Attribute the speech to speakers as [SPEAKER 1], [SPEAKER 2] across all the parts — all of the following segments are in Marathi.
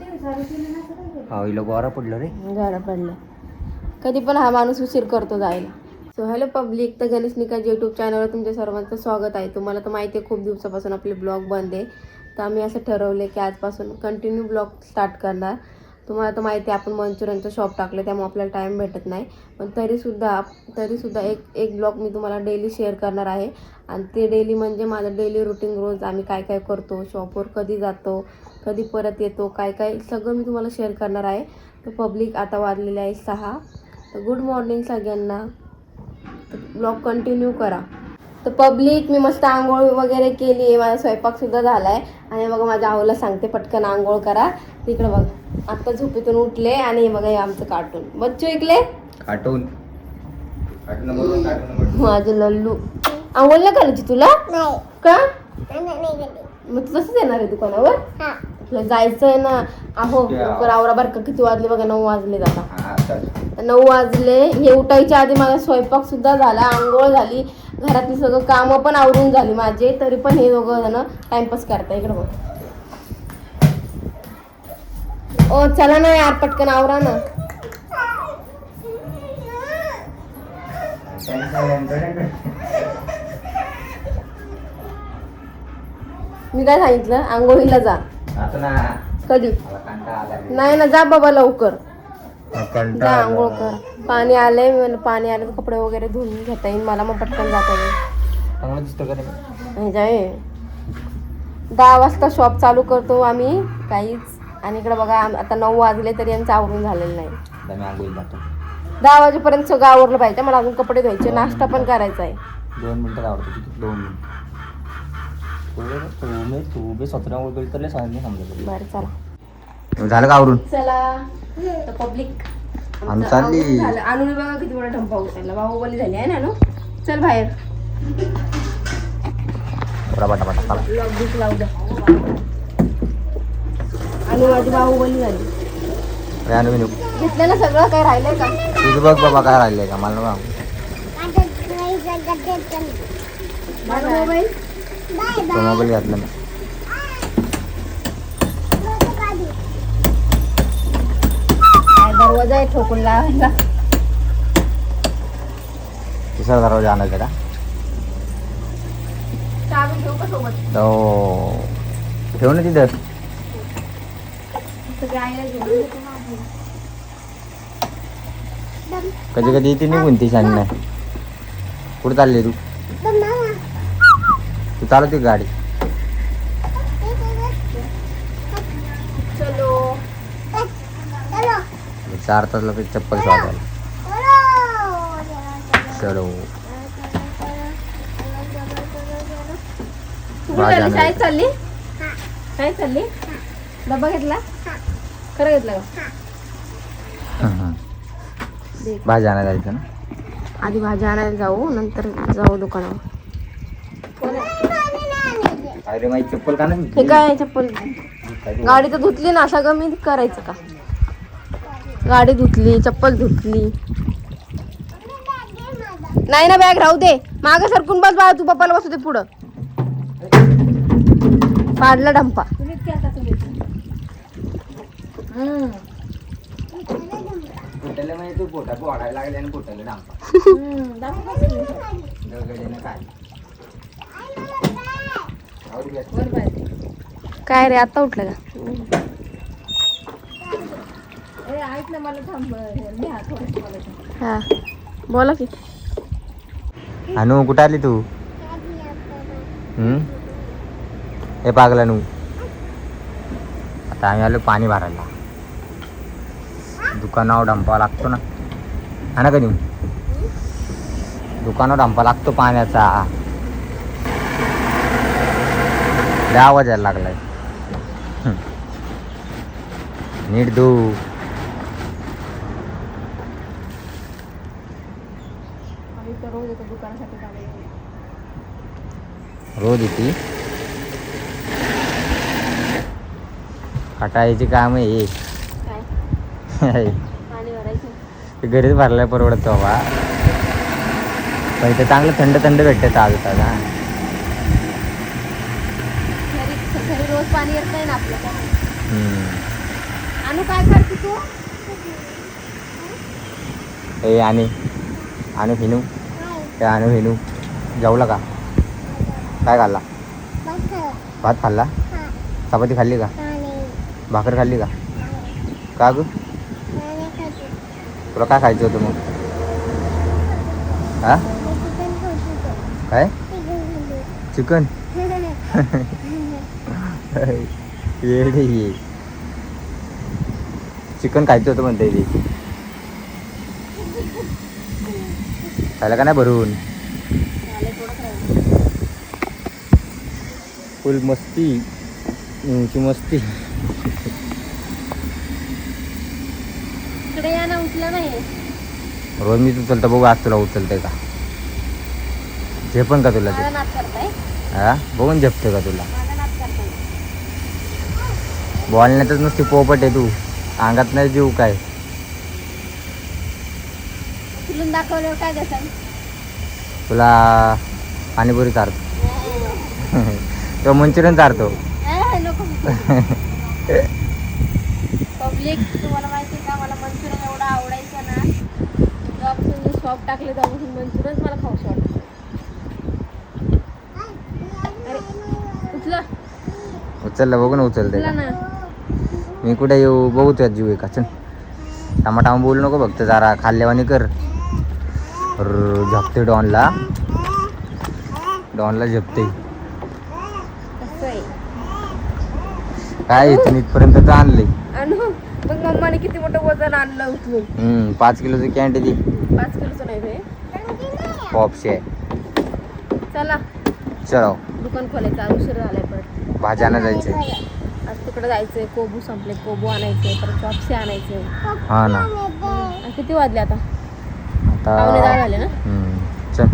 [SPEAKER 1] हा हिला गोरा पडलं रे.
[SPEAKER 2] गारा पडलं. कधी पण हा माणूस उशीर करतो जायला. सो हॅलो पब्लिक, तर गणेश निकाल यूट्यूब चॅनलवर तुमच्या सर्वांचं स्वागत आहे. तुम्हाला तर माहिती आहे खूप दिवसापासून आपले ब्लॉग बंद आहे, तर आम्ही असं ठरवलं की आजपासून कंटिन्यू ब्लॉग स्टार्ट करणार. तुम्हाला तर माहिती आहे आपण मंचुरियनचं शॉप टाकलं, त्यामुळे आपल्याला टाईम भेटत नाही. पण तरीसुद्धा एक ब्लॉग मी तुम्हाला डेली शेअर करणार आहे. आणि ते डेली म्हणजे माझं डेली रुटीन, रोज आम्ही काय काय करतो, शॉपवर कधी जातो, कधी परत येतो, काय काय सगळं मी तुम्हाला शेअर करणार आहे. तर पब्लिक आता वाजलेले आहे 6. तर गुड मॉर्निंग सगळ्यांना. ब्लॉग कंटिन्यू करा. तर पब्लिक मी मस्त आंघोळ वगैरे केली आहे, माझा स्वयंपाकसुद्धा झाला आहे. आणि बघा माझ्या आऊला सांगते पटकन आंघोळ करा. तिकडे बघा आत्ता झोपेतून उठले आणि बघा हे आमचं कार्टून बच्चू ऐकले.
[SPEAKER 1] कार्टून
[SPEAKER 2] माझे लल्लू. आंघोळ नाही करायची तुला का? मग तू तसंच येणार आहे दुकानावर? तुला जायचं आहे ना. अहो लवकर आवरा बरं का. किती वाजले बघा, 9 वाजले आता. 9 वाजले. हे उठायच्या आधी माझा स्वयंपाक सुद्धा झाला, आंघोळ झाली, घरातली सगळं कामं पण आवरून झाली माझे. तरी पण हे दोघं जण टाइमपास करता. इकडे बघ. ओ चला ना यार, पटकन आवरा ना. मी काय सांगितलं? आंघोळीला जा. कधी नाही ना, जा बाबा लवकर जा आंघोळ कर. पाणी आलंय, मी पाणी आलं तर कपडे वगैरे धुवून घेता येईल मला, मग पटकन जाता येईल. जाय 10 वाजता शॉप चालू करतो आम्ही काहीच. आणि इकडे बघा आता 9 वाजले तरी यांचं आवरून झालेलं नाही. 10 वाजेपर्यंत सगळं आवरलं पाहिजे. मला अजून कपडे धुवायचे, नाश्ता पण करायचा आहे.
[SPEAKER 1] 2 मिनिटात आवडतो. 2 मिनिट
[SPEAKER 2] बरं चला.
[SPEAKER 1] झालं का आवरून?
[SPEAKER 2] चला तर पब्लिक
[SPEAKER 1] चालली.
[SPEAKER 2] आणून बघा किती मोठा ढंपा उचलला. बाहुबली झाली आहे ना नो. चल बाहेर. लॉक लावू द्या. आणि माझी बाहुबली झाली. घेतलं ना सगळं, काय राहिलंय का?
[SPEAKER 1] तुझं बघ बाबा काय राहिलंय का मला बघ. मोबाईल घातला मी.
[SPEAKER 2] दरवाजा आहे ठोकून लावायला.
[SPEAKER 1] तिसरा दरवाजा आणायचा का?
[SPEAKER 2] चावी ठेवू का सोबत?
[SPEAKER 1] तो ठेव ना तिथं. कधी कधी येते निघून ती शाणी नाही. कुठं चालली तू? तू चालवते गाडी?
[SPEAKER 2] चलो
[SPEAKER 1] 4 तास लागते चप्पल शोधायला. चलो
[SPEAKER 2] शाळेत चालली. शाळेत चालली. डबा घेतला? खरं घेतला का?
[SPEAKER 1] भाजी आणायला जायचं ना.
[SPEAKER 2] आधी भाजी आणायला जाऊ, नंतर जाऊ दुकानावर.
[SPEAKER 1] अरे माझी चप्पल का नाही?
[SPEAKER 2] हे काय चप्पल? गाडी तर धुतली ना, सगळं मी करायचं का? गाडी धुतली, चप्पल धुतली. नाही ना, बॅग राहू दे. मागं सरकून बस बाळा, तू पप्पाला बसू दे पुढं. पाडला ढंपा. काय रे, आता उठलं का? ऐक ना मला हा बोला की.
[SPEAKER 1] अनु कुठं आली तू? हे पागला नू. आता आम्ही आलो पाणी भरायला. दुकानावर डंपा लागतो ना, हा ना? कधी दुकानावर डंपा लागतो पाण्याचा. आवाज यायला लागलाय. नीट धू. रोज येते हटायची काम आहे. घरीच भरलाय परवडत बाबा. पण इथे चांगलं थंड थंड भेटते ताज ताजा.
[SPEAKER 2] घरी रोज पाणी येत नाही ना आपल्याला. अनु काय करते तू?
[SPEAKER 1] ए आणि हिनू ए हिनू जेवला का? काय खाल्ला? भात खाल्ला? चपाती खाल्ली का? भाकर खाल्ली का? का ग? तुला काय खायचं होतं मग? हा काय? चिकन? येडे ये. चिकन खायचं होतं म्हणते ते. खायला का नाही भरून? फुल मस्ती मस्ती.
[SPEAKER 2] इकडे या ना, उचला नाही.
[SPEAKER 1] रोज मी उचलतो, बघू आज तुला उचलतंय का? झेपण का तुला ते?
[SPEAKER 2] माझा नाद करताय?
[SPEAKER 1] हा बघून झेपतोय का तुला?
[SPEAKER 2] माझा नाद करताय.
[SPEAKER 1] बोलण्यातच नुसती पोपट आहे तू, अंगात नाही जीव काय?
[SPEAKER 2] उचलून दाखवल्यावर काय देसान?
[SPEAKER 1] तुला पाणीपुरी चारतो. तो मंचुरियन चारतो.
[SPEAKER 2] नको. पब्लिक, तुम्हाला माहिती आहे का, मला मंचुरियन एवढं आवडायचं ना, जेव्हापासून मी शॉप टाकले तेव्हापासून मंचुरियन मला खाऊशी वाटतं. अरे उचला.
[SPEAKER 1] उचललं बघू ना, उचलते
[SPEAKER 2] उचला
[SPEAKER 1] का?
[SPEAKER 2] ना.
[SPEAKER 1] मी कुठे येऊ? बघू तुझ्या जीव आहे का? चल टमाटा बोलू नको, फक्त जरा खाल्ल्यावानी कर. झपते डॉनला झपते.
[SPEAKER 2] कसं आहे
[SPEAKER 1] काय इथून इथपर्यंत तर आणले.
[SPEAKER 2] अनु, मग मम्माने किती मोठं वजन आणलं उचलून?
[SPEAKER 1] 5 किलोची कॅन्टी ती
[SPEAKER 2] 5 किलोचं नाही रे.
[SPEAKER 1] पॉपशी आहे.
[SPEAKER 2] चला
[SPEAKER 1] चलो
[SPEAKER 2] दुकान खोलायचं, उशीर झालाय. परत
[SPEAKER 1] भाजी आणा जायचे.
[SPEAKER 2] आज तिकडे जायचंय, कोबू संपले, कोबू आणायचे, परत चॉप्सी आणायचे.
[SPEAKER 1] हा ना.
[SPEAKER 2] आणि किती वाजले आता?
[SPEAKER 1] आता
[SPEAKER 2] 9:15 झाले ना.
[SPEAKER 1] चल.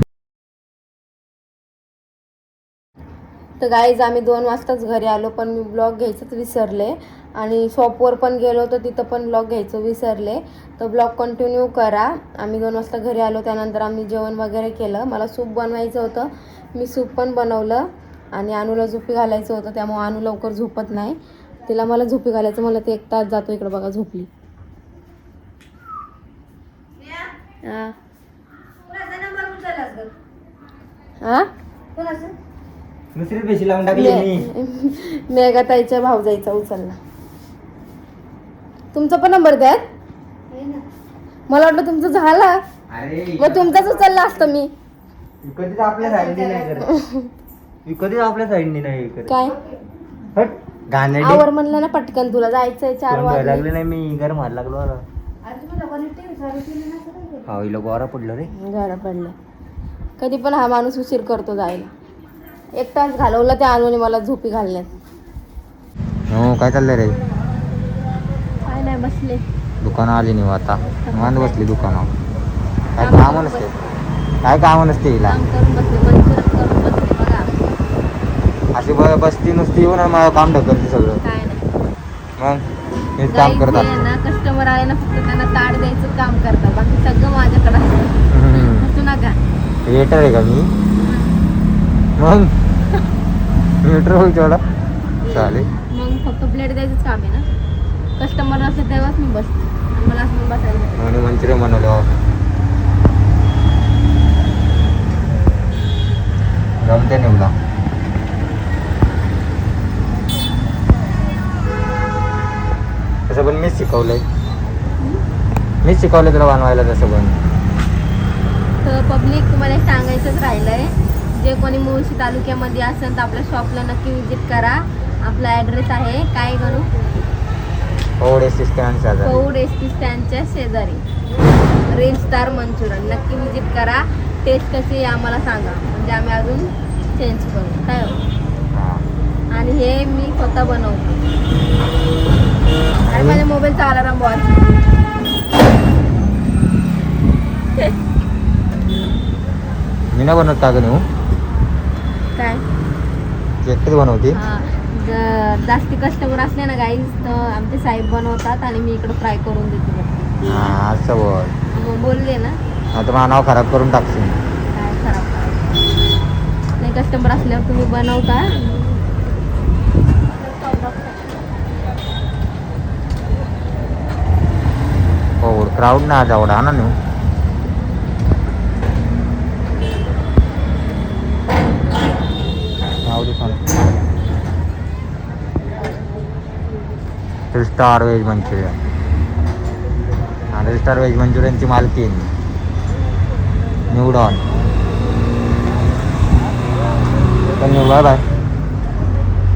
[SPEAKER 2] तर गाईज, आम्ही 2 वाजताच घरी आलो, पण मी ब्लॉग घ्यायचंच विसरले. आणि शॉपवर पण गेलो तर तिथं पण ब्लॉग घ्यायचं विसरले. तर ब्लॉग कंटिन्यू करा. आम्ही 2 वाजता घरी आलो, त्यानंतर आम्ही जेवण वगैरे केलं. मला सूप बनवायचं होतं, मी सूप पण बनवलं. आणि अनुला झोपी घालायचं होतं, त्यामुळे अनु लवकर झोपत नाही. तिला मला झोपी घालायचं, मला ते 1 तास जातो. इकडं बघा, झोपली. हां
[SPEAKER 1] दुसरी पेशी लावून टाकली मी.
[SPEAKER 2] मेघाताईच्या भाऊजाईचा उचलला. तुमचा पण नंबर द्या. मला वाटलं तुमचं झाला,
[SPEAKER 1] अरे
[SPEAKER 2] मग तुमचाच उचलला असतं मी.
[SPEAKER 1] कधीच आपल्या साईडनी नाही करत. कधीच आपल्या साईडनी नाही करत.
[SPEAKER 2] काय
[SPEAKER 1] हट गाणे
[SPEAKER 2] आवर म्हणलं ना, पटकन तुला जायचंय. 4 वाजले.
[SPEAKER 1] लागले नाही, मी गरम व्हायला लागलो. हा हिला गोरा पडलं रे.
[SPEAKER 2] घरा पडलं. कधी पण हा माणूस उशीर करतो जायला. 1 तास घालवला त्या अनुने मला झोपी घालण्यात.
[SPEAKER 1] हो काय चाललंय रे?
[SPEAKER 2] काय नाही, बसले.
[SPEAKER 1] दुकानं आली नाही आता, निवांत बसली दुकानावर. काय काम नसते, काय काम नसते हिला.
[SPEAKER 2] काम करून बसले, मंचुरियन करून बसले बघा.
[SPEAKER 1] अशी बसती नुसती येऊन मला काम ढकलते सगळं.
[SPEAKER 2] काय नाही,
[SPEAKER 1] मग हेच काम करत
[SPEAKER 2] जायचंय ना, कस्टमर आले ना, फक्त त्यांना ताट द्यायचं काम करतात, बाकी सगळं माझ्याकडे असतं. हसू नका.
[SPEAKER 1] वेटर आहे का मी? मग वेटर होईल तेवढा चालेल.
[SPEAKER 2] मग फक्त प्लेट द्यायचंच काम आहे ना. कस्टमर असते तेव्हाच मी बसते, आणि मला असं बसायला.
[SPEAKER 1] म्हणून मंचुरियन बनवलं. जमते निवला. तसं पण मीच शिकवलंय, मीच शिकवलं तुला बनवायला. तसं पण
[SPEAKER 2] तर पब्लिक, तुम्हाला एक सांगायचंच राहिलंय, जे कोणी मुळशी तालुक्यामध्ये असेल तर आपल्या शॉपला नक्की विजिट करा. आपला ॲड्रेस आहे काय करू,
[SPEAKER 1] पौड एस टी
[SPEAKER 2] स्टँडच्या शेजारी रेल स्टार मंचुरियन. नक्की विजिट करा. टेस्ट कशी आहे आम्हाला सांगा, म्हणजे आम्ही अजून चेंज करू. काय हो? आणि हे मी स्वतः बनवतो. आणि माझ्या मोबाईलचा अलार्म बॉल.
[SPEAKER 1] मी नाही बनवत का गं?
[SPEAKER 2] काय
[SPEAKER 1] एकटेच बनवते.
[SPEAKER 2] जास्ती कस्टमर असले ना गाईज, तर आमचे साहेब बनवतात आणि मी इकडं फ्राय करून देते.
[SPEAKER 1] हां असं बोल.
[SPEAKER 2] मग बोलले ना,
[SPEAKER 1] आता माझं नाव खराब करून टाकशील.
[SPEAKER 2] काय खराब करायचं नाही. कस्टमर असल्यावर तुम्ही बनवता.
[SPEAKER 1] क्राऊड ना आज एवढा ना new. Three star veg Manchurian. Three star veg मंचुरियनची मालकीन न्यू डॉन. Bye bye.